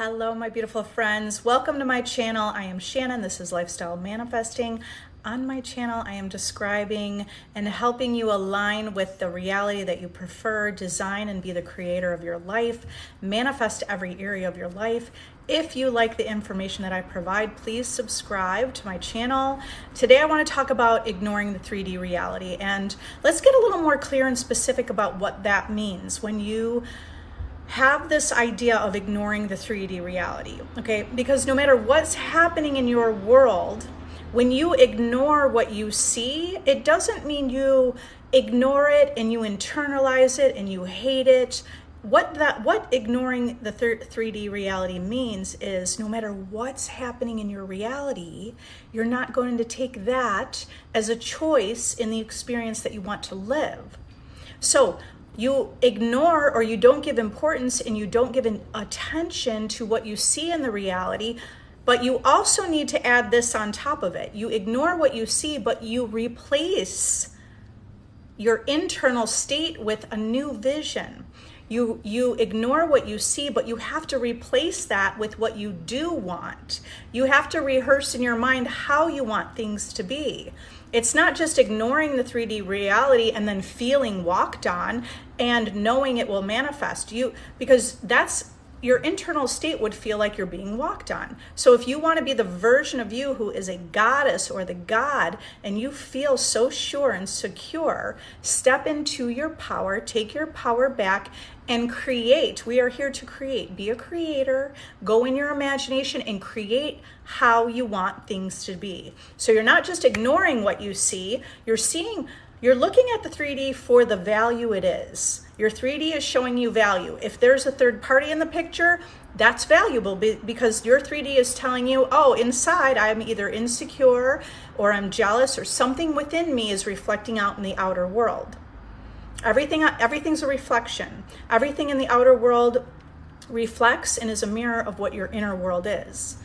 Hello, my beautiful friends. Welcome to my channel. I am Shannon. This is Lifestyle Manifesting. On my channel, I am describing and helping you align with the reality that you prefer, design and be the creator of your life, manifest every area of your life. If you like the information that I provide, please subscribe to my channel. Today, I want to talk about ignoring the 3D reality, and let's get a little more clear and specific about what that means when you have this idea of ignoring the 3D reality, okay? Because no matter what's happening in your world, when you ignore what you see, it doesn't mean you ignore it and you internalize it and you hate it. What ignoring the 3D reality means is no matter what's happening in your reality, you're not going to take that as a choice in the experience that you want to live. So you ignore or you don't give importance and you don't give attention to what you see in the reality, but you also need to add this on top of it. You ignore what you see, but you replace your internal state with a new vision. You ignore what you see, but you have to replace that with what you do want. You have to rehearse in your mind how you want things to be. It's not just ignoring the 3D reality and then feeling walked on and knowing it will manifest you, because that's your internal state would feel like you're being walked on. So if you want to be the version of you who is a goddess or the god and you feel so sure and secure, step into your power, take your power back and create. We are here to create. Be a creator, go in your imagination and create how you want things to be. So you're not just ignoring what you see, you're looking at the 3D for the value it is. Your 3D is showing you value. If there's a third party in the picture, that's valuable because your 3D is telling you, oh, inside I'm either insecure or I'm jealous or something within me is reflecting out in the outer world. Everything's a reflection. Everything in the outer world reflects and is a mirror of what your inner world is.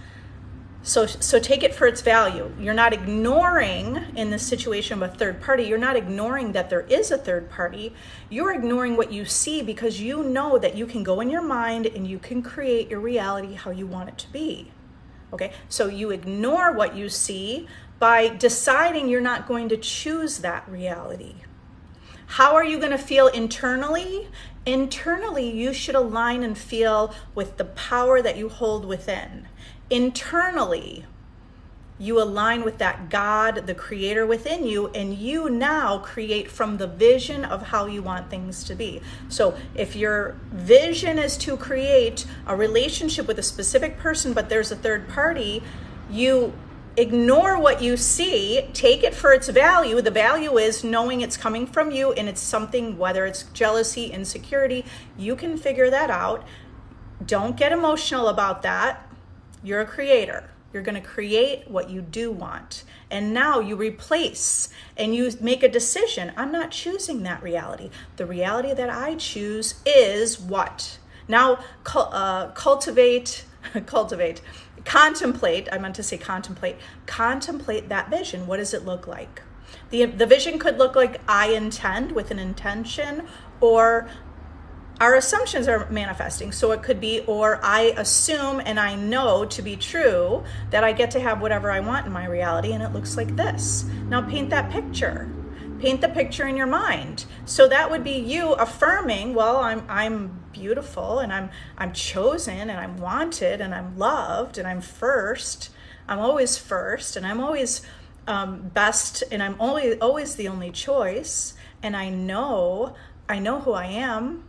So take it for its value. You're not ignoring, in this situation of a third party, you're not ignoring that there is a third party. You're ignoring what you see because you know that you can go in your mind and you can create your reality how you want it to be. Okay, so you ignore what you see by deciding you're not going to choose that reality. How are you going to feel internally? Internally, you should align and feel with the power that you hold within. Internally, you align with that God, the creator within you, and you now create from the vision of how you want things to be. So if your vision is to create a relationship with a specific person, but there's a third party, you ignore what you see, take it for its value. The value is knowing it's coming from you and it's something, whether it's jealousy, insecurity, you can figure that out. Don't get emotional about that. You're a creator. You're going to create what you do want. And now you replace and you make a decision. I'm not choosing that reality. The reality that I choose is what? Now contemplate that vision. What does it look like? The vision could look like I intend with an intention, or our assumptions are manifesting. So it could be, or I assume and I know to be true that I get to have whatever I want in my reality and it looks like this. Now paint that picture. Paint the picture in your mind. So that would be you affirming, well, I'm beautiful and I'm chosen and I'm wanted and I'm loved and I'm first. I'm always first and I'm always best and I'm always the only choice. And I know who I am.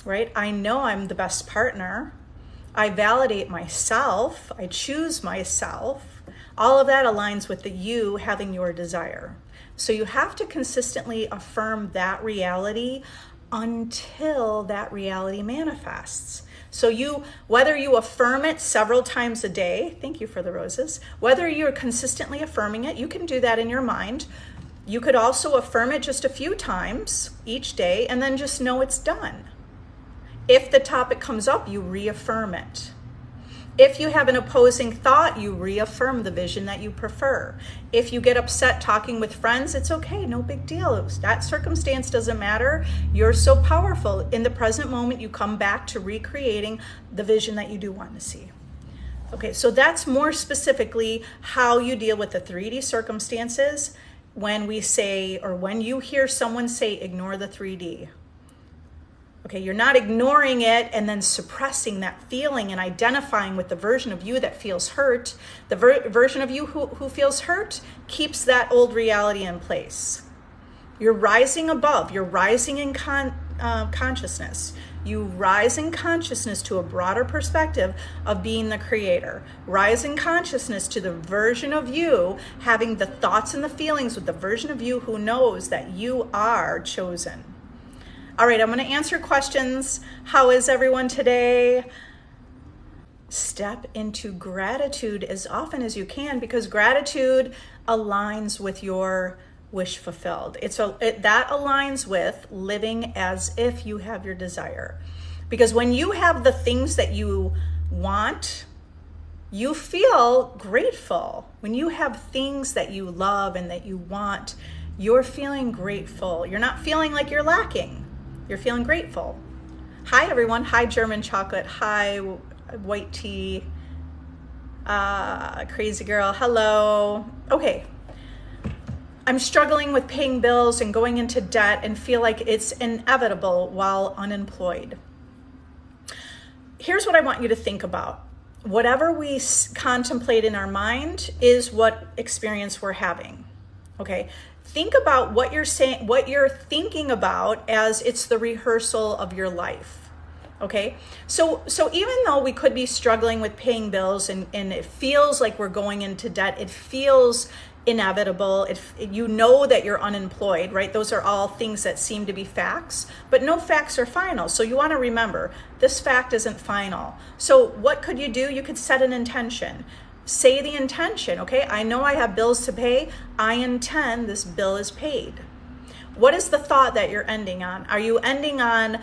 Right? I know I'm the best partner. I validate myself. I choose myself. All of that aligns with the you having your desire. So you have to consistently affirm that reality until that reality manifests. So whether you affirm it several times a day, thank you for the roses, whether you're consistently affirming it, you can do that in your mind. You could also affirm it just a few times each day and then just know it's done. If the topic comes up, you reaffirm it. If you have an opposing thought, you reaffirm the vision that you prefer. If you get upset talking with friends, it's okay, no big deal. That circumstance doesn't matter. You're so powerful. In the present moment, you come back to recreating the vision that you do want to see. Okay, so that's more specifically how you deal with the 3D circumstances when we say, or when you hear someone say, ignore the 3D. Okay, you're not ignoring it and then suppressing that feeling and identifying with the version of you that feels hurt. The version of you who feels hurt keeps that old reality in place. You're rising above. You're rising in consciousness. You rise in consciousness to a broader perspective of being the creator. Rise in consciousness to the version of you having the thoughts and the feelings with the version of you who knows that you are chosen. All right, I'm going to answer questions. How is everyone today? Step into gratitude as often as you can, because gratitude aligns with your wish fulfilled. That aligns with living as if you have your desire. Because when you have the things that you want, you feel grateful. When you have things that you love and that you want, you're feeling grateful. You're not feeling like you're lacking. You're feeling grateful. Hi, everyone. Hi, German chocolate. Hi, white tea. Crazy girl. Hello. Okay. I'm struggling with paying bills and going into debt and feel like it's inevitable while unemployed. Here's what I want you to think about. Whatever we contemplate in our mind is what experience we're having. Okay? Think about what you're saying, what you're thinking about as it's the rehearsal of your life. Okay? So even though we could be struggling with paying bills and it feels like we're going into debt, it feels inevitable. You know that you're unemployed, right? Those are all things that seem to be facts, but no facts are final. So you want to remember, this fact isn't final. So what could you do? You could set an intention. Say the intention, okay? I know I have bills to pay. I intend this bill is paid. What is the thought that you're ending on? Are you ending on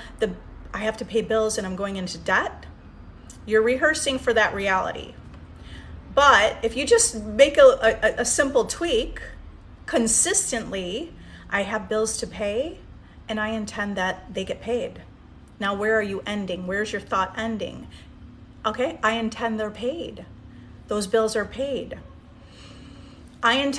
I have to pay bills and I'm going into debt? You're rehearsing for that reality. But if you just make a simple tweak, consistently, I have bills to pay and I intend that they get paid. Now, where are you ending? Where's your thought ending? Okay, I intend they're paid. Those bills are paid. I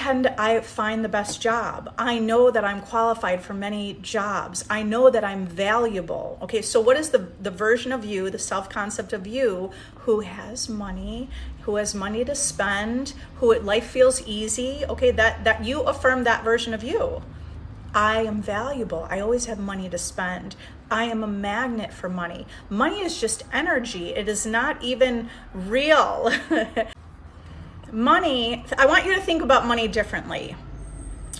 find the best job. I know that I'm qualified for many jobs. I know that I'm valuable. Okay, so what is the version of you, the self-concept of you who has money to spend, who life feels easy? Okay, that you affirm that version of you. I am valuable. I always have money to spend. I am a magnet for money. Money is just energy. It is not even real. Money, I want you to think about money differently.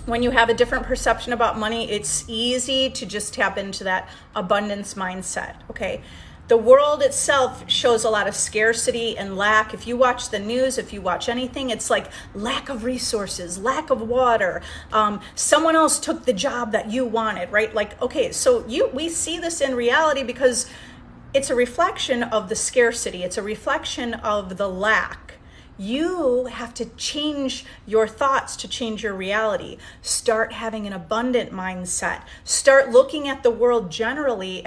When you have a different perception about money, it's easy to just tap into that abundance mindset, okay? The world itself shows a lot of scarcity and lack. If you watch the news, if you watch anything, it's like lack of resources, lack of water. Someone else took the job that you wanted, right? Like, okay, so we see this in reality because it's a reflection of the scarcity. It's a reflection of the lack. You have to change your thoughts to change your reality. Start having an abundant mindset. Start looking at the world generally.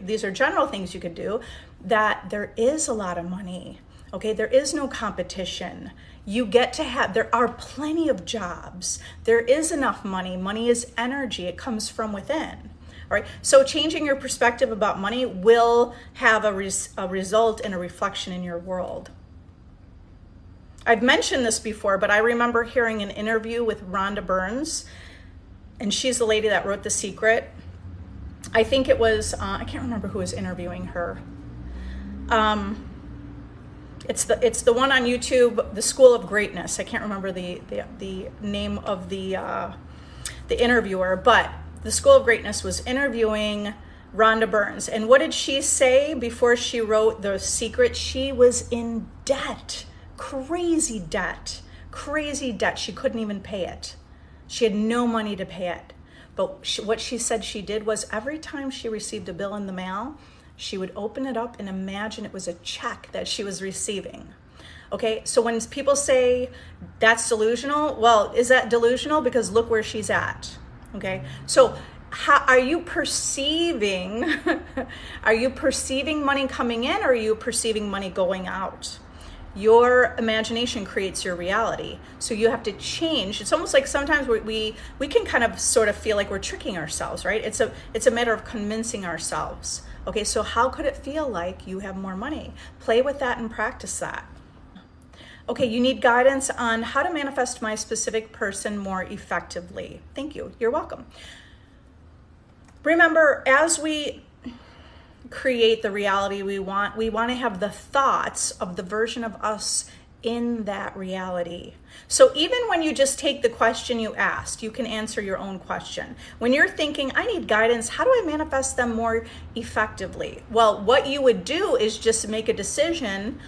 These are general things you could do, that there is a lot of money. Okay, there is no competition. There are plenty of jobs. There is enough money. Money is energy. It comes from within. All right, so changing your perspective about money will have a result and a reflection in your world. I've mentioned this before, but I remember hearing an interview with Rhonda Burns, and she's the lady that wrote The Secret. I think it was, I can't remember who was interviewing her. It's the one on YouTube, The School of Greatness. I can't remember the name of the interviewer, but The School of Greatness was interviewing Rhonda Burns. And what did she say before she wrote The Secret? She was in debt. Crazy debt. She couldn't even pay it. She had no money to pay it. But what she said she did was every time she received a bill in the mail, she would open it up and imagine it was a check that she was receiving. Okay, so when people say that's delusional, well, is that delusional? Because look where she's at. Okay, so how are you perceiving? Are you perceiving money coming in, or are you perceiving money going out? Your imagination creates your reality. So you have to change. It's almost like sometimes we can kind of sort of feel like we're tricking ourselves, right? It's a matter of convincing ourselves. Okay, so how could it feel like you have more money? Play with that and practice that. Okay, you need guidance on how to manifest my specific person more effectively. Thank you. You're welcome. Remember, as we create the reality we want to have the thoughts of the version of us in that reality. So even when you just take the question you asked, you can answer your own question. When you're thinking, I need guidance, how do I manifest them more effectively? Well, what you would do is just make a decision.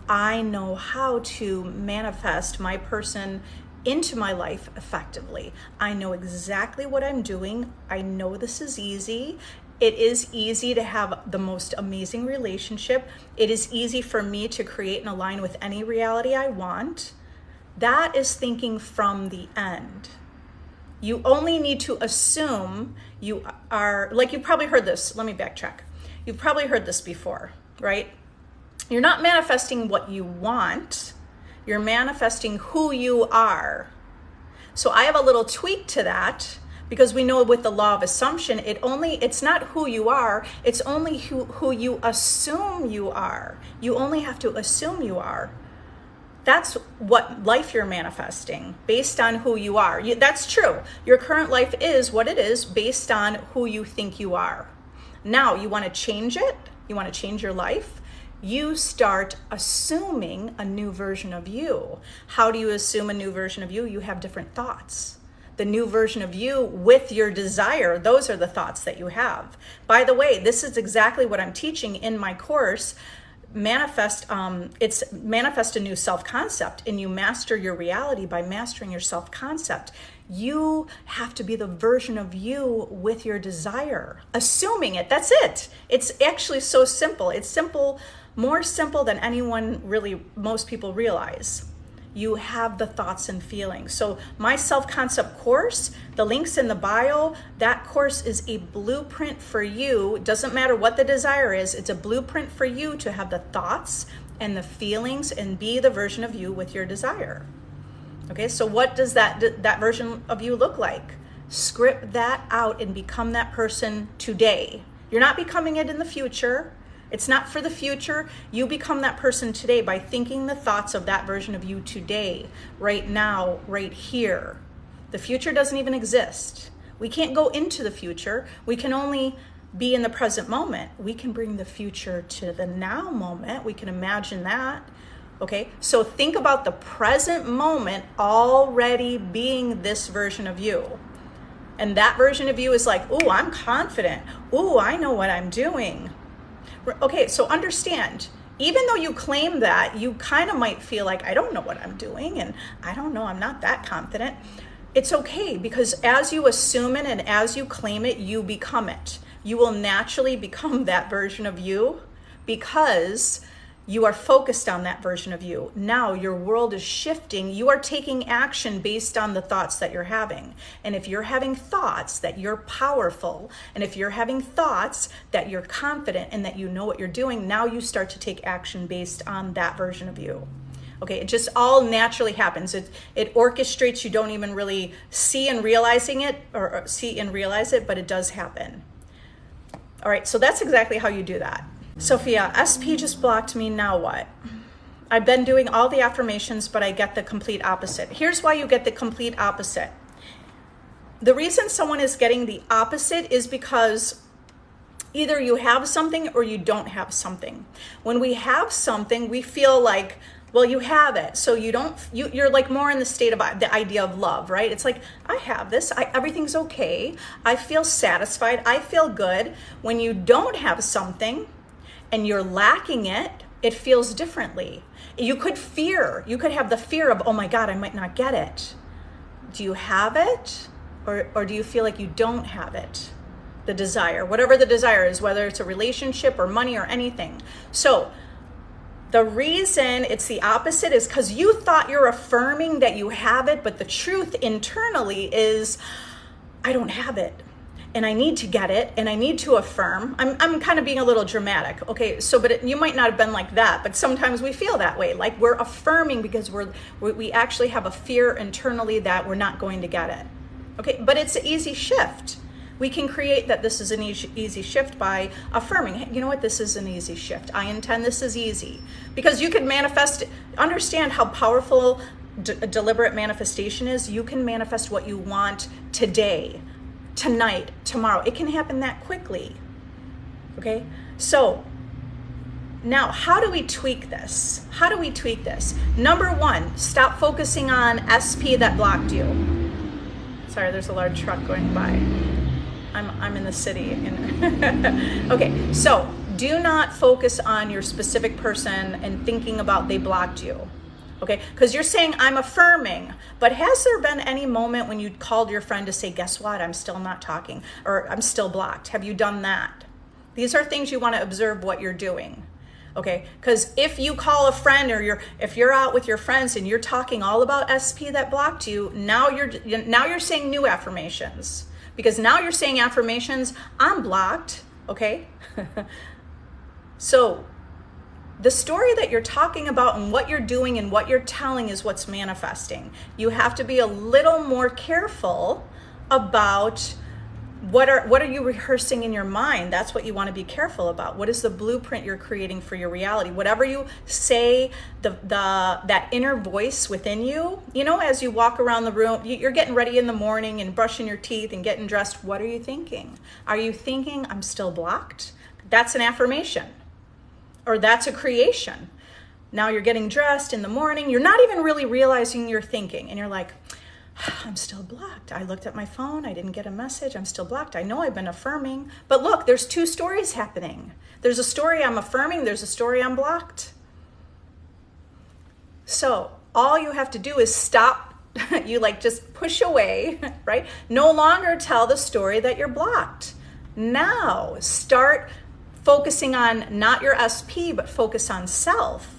I know how to manifest my person into my life effectively. I know exactly what I'm doing. I know this is easy. It is easy to have the most amazing relationship. It is easy for me to create and align with any reality I want. That is thinking from the end. You only need to assume you are, like you've probably heard this. Let me backtrack. You've probably heard this before, right? You're not manifesting what you want. You're manifesting who you are. So I have a little tweak to that, because we know with the law of assumption, it's not who you are, it's only who you assume you are. You only have to assume you are. That's what life you're manifesting, based on who you are. That's true. Your current life is what it is based on who you think you are. Now, you want to change it? You want to change your life? You start assuming a new version of you. How do you assume a new version of you? You have different thoughts. The new version of you with your desire, those are the thoughts that you have. By the way, this is exactly what I'm teaching in my course, Manifest a new self-concept, and you master your reality by mastering your self-concept. You have to be the version of you with your desire, assuming it. That's it. It's actually so simple. It's simple, more simple than most people realize. You have the thoughts and feelings. So my self-concept course, the link's in the bio, that course is a blueprint for you. It doesn't matter what the desire is, it's a blueprint for you to have the thoughts and the feelings and be the version of you with your desire. Okay, so what does that version of you look like? Script that out and become that person today. You're not becoming it in the future. It's not for the future. You become that person today by thinking the thoughts of that version of you today, right now, right here. The future doesn't even exist. We can't go into the future. We can only be in the present moment. We can bring the future to the now moment. We can imagine that. Okay, so think about the present moment already being this version of you. And that version of you is like, ooh, I'm confident. Ooh, I know what I'm doing. Okay, so understand, even though you claim that, you kind of might feel like, I don't know what I'm doing, and I don't know, I'm not that confident. It's okay, because as you assume it and as you claim it, you become it. You will naturally become that version of you because you are focused on that version of you. Now your world is shifting. You are taking action based on the thoughts that you're having. And if you're having thoughts that you're powerful, and if you're having thoughts that you're confident and that you know what you're doing, now you start to take action based on that version of you. Okay, it just all naturally happens. It orchestrates, you don't even really see and realize it, but it does happen. All right, so that's exactly how you do that. Sophia, SP just blocked me, now what? I've been doing all the affirmations, but I get the complete opposite. Here's why you get the complete opposite. The reason someone is getting the opposite is because either you have something or you don't have something. When we have something, we feel like, well, you have it. So you're like more in the state of the idea of love, right? It's like, I have this, everything's okay. I feel satisfied, I feel good. When you don't have something, and you're lacking it, it feels differently. You could have the fear of, oh my God, I might not get it. Do you have it? Or do you feel like you don't have it? the desire, whatever the desire is, whether it's a relationship or money or anything. So the reason it's the opposite is because you thought you're affirming that you have it, but the truth internally is, I don't have it, and I need to get it, and I need to affirm. I'm kind of being a little dramatic, okay? So, but you might not have been like that, but sometimes we feel that way, like we're affirming because we actually have a fear internally that we're not going to get it, okay? But it's an easy shift. We can create that this is an easy shift by affirming, hey, you know what, this is an easy shift. I intend this is easy. Because you can manifest, understand how powerful deliberate manifestation is. You can manifest what you want today, tonight, tomorrow. It can happen that quickly, okay? So now, how do we tweak this? How do we tweak this? Number one, stop focusing on SP that blocked you. Sorry, there's a large truck going by. I'm in the city. Okay, so do not focus on your specific person and thinking about they blocked you. Okay, because you're saying I'm affirming, but has there been any moment when you called your friend to say, guess what, I'm still not talking, or I'm still blocked? Have you done that? These are things you want to observe what you're doing. Okay, because if you call a friend or if you're out with your friends and you're talking all about SP that blocked you, now you're saying new affirmations. Because now you're saying affirmations, I'm blocked, okay? So the story that you're talking about and what you're doing and what you're telling is what's manifesting. You have to be a little more careful about what are you rehearsing in your mind. That's what you want to be careful about. What is the blueprint you're creating for your reality? Whatever you say, that inner voice within you, you know, as you walk around the room, you're getting ready in the morning and brushing your teeth and getting dressed. What are you thinking? Are you thinking, I'm still blocked? That's an affirmation, or that's a creation. Now you're getting dressed in the morning. You're not even really realizing you're thinking, and you're like, I'm still blocked. I looked at my phone. I didn't get a message. I'm still blocked. I know I've been affirming. But look, there's two stories happening. There's a story I'm affirming. There's a story I'm blocked. So all you have to do is stop. You just push away, right? No longer tell the story that you're blocked. Now start focusing on not your SP, but focus on self.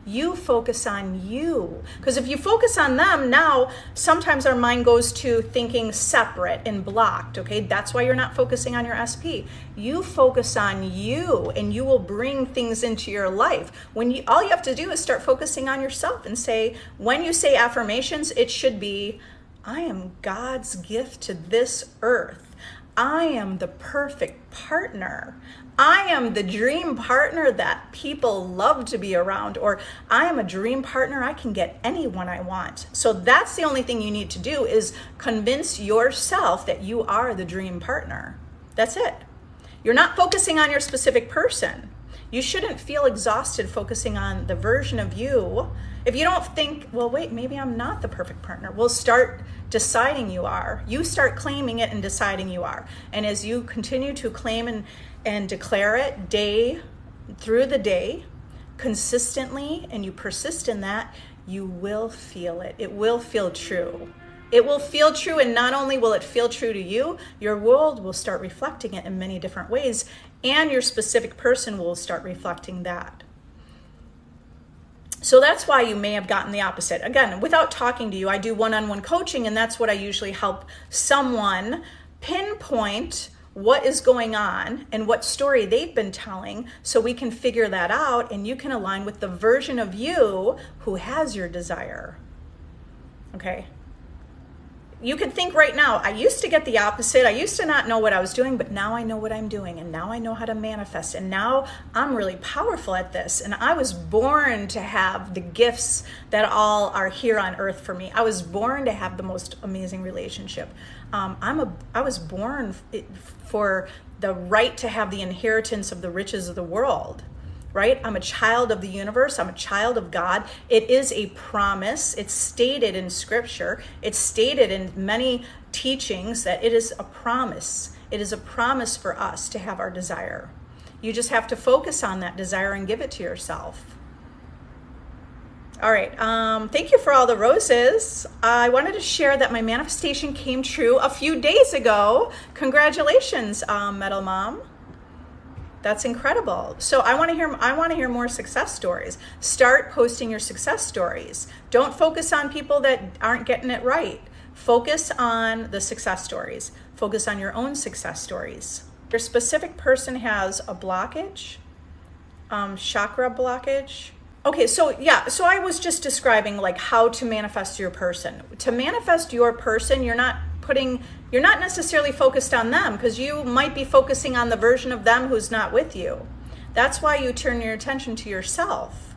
You focus on you. Because if you focus on them, now sometimes our mind goes to thinking separate and blocked, okay? That's why you're not focusing on your SP. You focus on you, and you will bring things into your life. All you have to do is start focusing on yourself and say, when you say affirmations, it should be, I am God's gift to this earth. I am the perfect partner. I am the dream partner that people love to be around, or I am a dream partner. I can get anyone I want. So that's the only thing you need to do is convince yourself that you are the dream partner. That's it. You're not focusing on your specific person. You shouldn't feel exhausted focusing on the version of you. If you don't think, well, wait, maybe I'm not the perfect partner. Well, start deciding you are. You start claiming it and deciding you are. And as you continue to claim and declare it day through the day, consistently, and you persist in that, you will feel it. It will feel true. It will feel true, and not only will it feel true to you, your world will start reflecting it in many different ways, and your specific person will start reflecting that. So that's why you may have gotten the opposite. Again, without talking to you, I do one-on-one coaching, and that's what I usually help someone pinpoint what is going on and what story they've been telling, so we can figure that out and you can align with the version of you who has your desire. Okay? You could think right now, I used to get the opposite. I used to not know what I was doing, but now I know what I'm doing, and now I know how to manifest, and now I'm really powerful at this, and I was born to have the gifts that all are here on earth for me. I was born to have the most amazing relationship. I was born for the right to have the inheritance of the riches of the world. Right? I'm a child of the universe. I'm a child of God. It is a promise. It's stated in scripture. It's stated in many teachings that it is a promise. It is a promise for us to have our desire. You just have to focus on that desire and give it to yourself. All right. Thank you for all the roses. I wanted to share that my manifestation came true a few days ago. Congratulations, Metal Mom. That's incredible. So I want to hear more success stories. Start posting your success stories. Don't focus on people that aren't getting it right. Focus on the success stories. Focus on your own success stories. Your specific person has a blockage, chakra blockage. Okay, so I was just describing like how to manifest your person. To manifest your person, you're not necessarily focused on them, because you might be focusing on the version of them who's not with you. That's why you turn your attention to yourself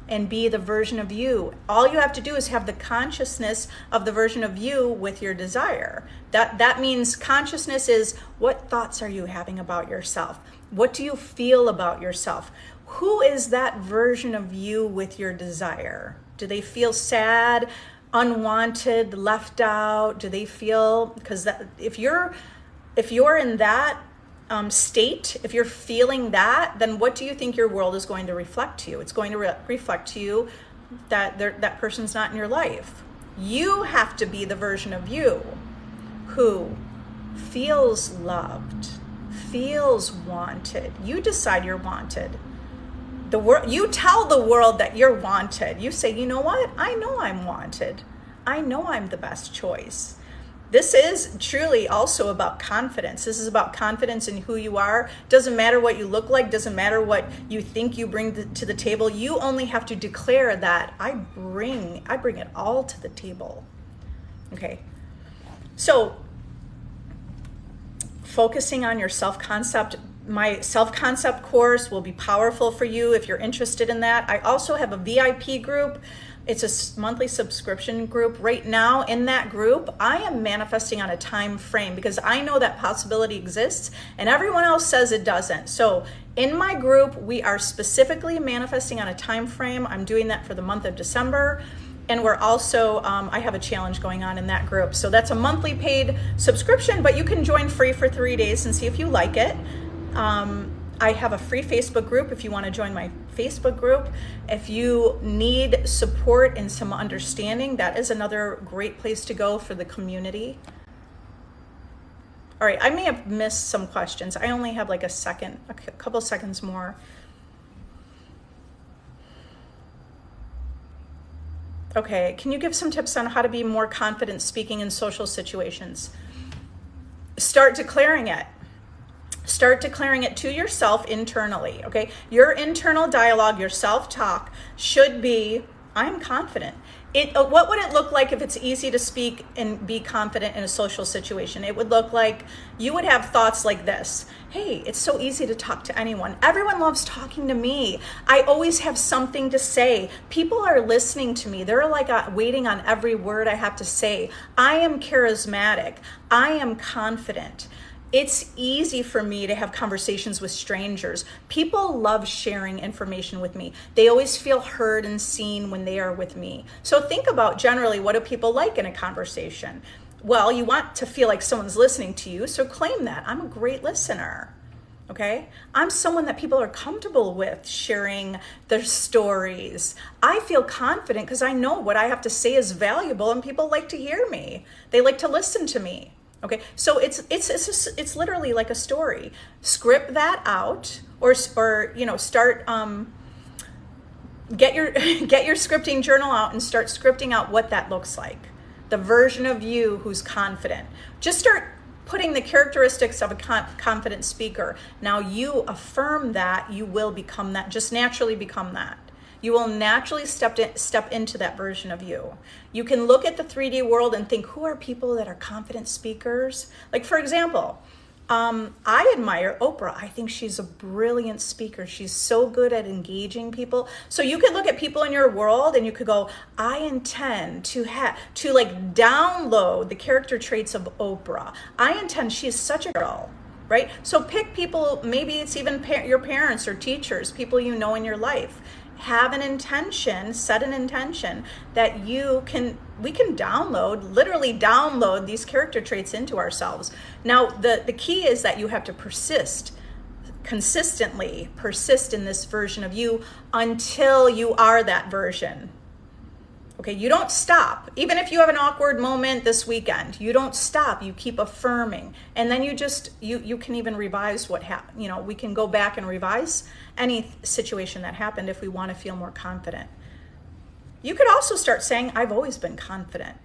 and be the version of you. All you have to do is have the consciousness of the version of you with your desire. That means consciousness is, what thoughts are you having about yourself? What do you feel about yourself? Who is that version of you with your desire? Do they feel sad, unwanted, left out? Do they feel, because if you're in that state, if you're feeling that, then what do you think your world is going to reflect to you? It's going to reflect to you that that person's not in your life. You have to be the version of you who feels loved, feels wanted. You decide you're wanted. You tell the world that you're wanted. You say, you know what? I know I'm wanted. I know I'm the best choice. This is truly also about confidence. This is about confidence in who you are. Doesn't matter what you look like. Doesn't matter what you think you bring to the table. You only have to declare that I bring it all to the table. Okay. So focusing on your self-concept. My self-concept course will be powerful for you if you're interested in that. I also have a VIP group. It's a monthly subscription group. Right now in that group, I am manifesting on a time frame because I know that possibility exists and everyone else says it doesn't. So in my group, we are specifically manifesting on a time frame. I'm doing that for the month of December. And we're also, I have a challenge going on in that group. So that's a monthly paid subscription, but you can join free for 3 days and see if you like it. I have a free Facebook group if you want to join my Facebook group. If you need support and some understanding, that is another great place to go for the community. All right, I may have missed some questions. I only have like a couple seconds more. Okay, can you give some tips on how to be more confident speaking in social situations? Start declaring it. Start declaring it to yourself internally, okay? Your internal dialogue, your self-talk should be, I'm confident. What would it look like if it's easy to speak and be confident in a social situation? It would look like you would have thoughts like this. Hey, it's so easy to talk to anyone. Everyone loves talking to me. I always have something to say. People are listening to me. They're like waiting on every word I have to say. I am charismatic. I am confident. It's easy for me to have conversations with strangers. People love sharing information with me. They always feel heard and seen when they are with me. So think about generally, what do people like in a conversation? Well, you want to feel like someone's listening to you, so claim that. I'm a great listener, okay? I'm someone that people are comfortable with sharing their stories. I feel confident because I know what I have to say is valuable and people like to hear me. They like to listen to me. Okay, so it's literally like a story. Script that out, or start get your scripting journal out and start scripting out what that looks like. The version of you who's confident. Just start putting the characteristics of a confident speaker. Now you affirm that, you will become that. Just naturally become that. You will naturally step into that version of you. You can look at the 3D world and think, who are people that are confident speakers? Like, for example, I admire Oprah. I think she's a brilliant speaker. She's so good at engaging people. So you could look at people in your world and you could go, I intend to download the character traits of Oprah. I intend, she is such a girl. Right? So pick people, maybe it's even your parents or teachers, people you know in your life. Have an intention, set an intention that we can literally download these character traits into ourselves. Now, the key is that you have to consistently persist in this version of you until you are that version. Okay, you don't stop. Even if you have an awkward moment this weekend, you don't stop. You keep affirming. And then you can even revise what happened. You know, we can go back and revise any situation that happened if we want to feel more confident. You could also start saying, I've always been confident.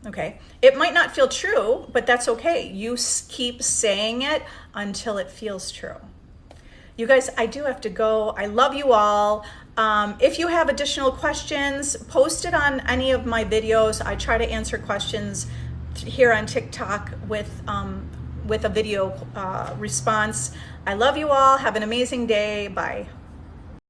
Okay, it might not feel true, but that's okay. You keep saying it until it feels true. You guys, I do have to go. I love you all. If you have additional questions, post it on any of my videos. I try to answer questions here on TikTok with a video response. I love you all. Have an amazing day. Bye.